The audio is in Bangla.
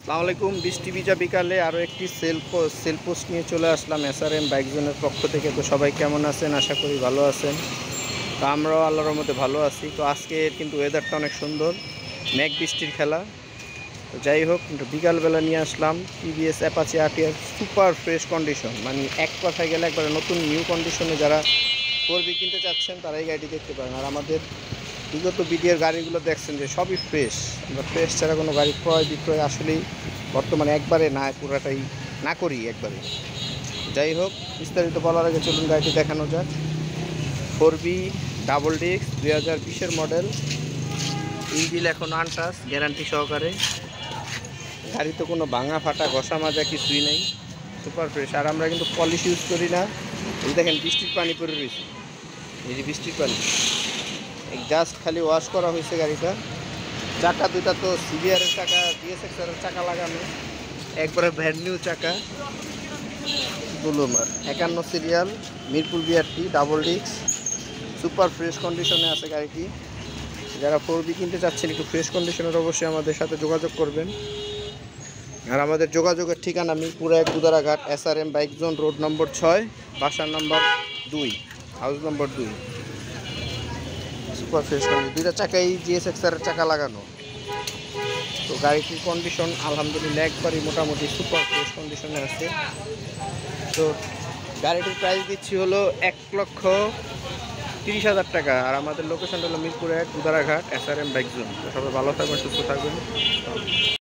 আসসালামু আলাইকুম। বৃষ্টি ভিজা বিকালে আরও একটি সেল পোস্ট নিয়ে চলে আসলাম এসআরএম বাইক জোনের পক্ষ থেকে। তো সবাই কেমন আছেন? আশা করি ভালো আছেন। তো আমরাও আল্লাহর মধ্যে ভালো আছি। তো আজকে কিন্তু ওয়েদারটা অনেক সুন্দর, মেঘ বৃষ্টির খেলা। তো যাই হোক, বিকালবেলা নিয়ে আসলাম TVS Apache RTR super fresh condition, মানে এক কথায় গেলে একবারে নতুন নিউ কন্ডিশনে যারা করবি কিনতে চাচ্ছেন তারা এই গাড়িটি দেখতে পারেন। আর আমাদের বিগত ভিডিওর গাড়িগুলো দেখছেন যে সবই ফ্রেশ। আমরা ফ্রেশ ছাড়া কোনো গাড়ি ক্রয় বিক্রয় আসলেই বর্তমানে একবারে না, পুরাটাই না করি একবারে। যাই হোক, বিস্তারিত বলার আগে চলুন গাড়িটি দেখানো যাক। 4B ডাবল ডিস্ক 2020-এর মডেল, ইঞ্জিন এখন আনটাচ, গ্যারান্টি সহকারে। গাড়িতে কোনো ভাঙা ফাটা ঘষা মাজা কিছুই নেই, সুপার ফ্রেশ। আর আমরা কিন্তু পলিশ ইউজ করি না। এই দেখেন বৃষ্টির পানি পড়ে রয়েছে, এই যে বৃষ্টির পানি, জাস্ট খালি ওয়াশ করা হয়েছে গাড়িটা। চাকা দুটা তো সিভিআরের চাকা, ডিএসএক্সআরের চাকা লাগানো, একবারে ব্র্যান্ড নিউ চাকা। গ্লোমার 51 serial, Mirpur BRT double disc, super fresh কন্ডিশনে আছে গাড়িটি। যারা 4B কিনতে চাচ্ছেন একটু ফ্রেশ কন্ডিশনের, অবশ্যই আমাদের সাথে যোগাযোগ করবেন। আর আমাদের যোগাযোগের ঠিকানা Mirpur 1 Gudaraghat, SRM bike zone, road number 6, বাসার নম্বর 2, house number 2। Super fresh condition, দুইটা চাকাই জিএসএক্সআরের চাকা লাগানো। তো গাড়িটির কন্ডিশন আলহামদুলিল্লাহ একবারই মোটামুটি সুপার ফ্রেশ কন্ডিশনে আছে। তো গাড়িটির প্রাইস দিচ্ছি হলো 1,30,000 টাকা। আর আমাদের লোকেশনটা হলো Mirpur 1 Gudaraghat, SRM bike zone. তো সবাই ভালো থাকবেন, সুস্থ থাকবেন।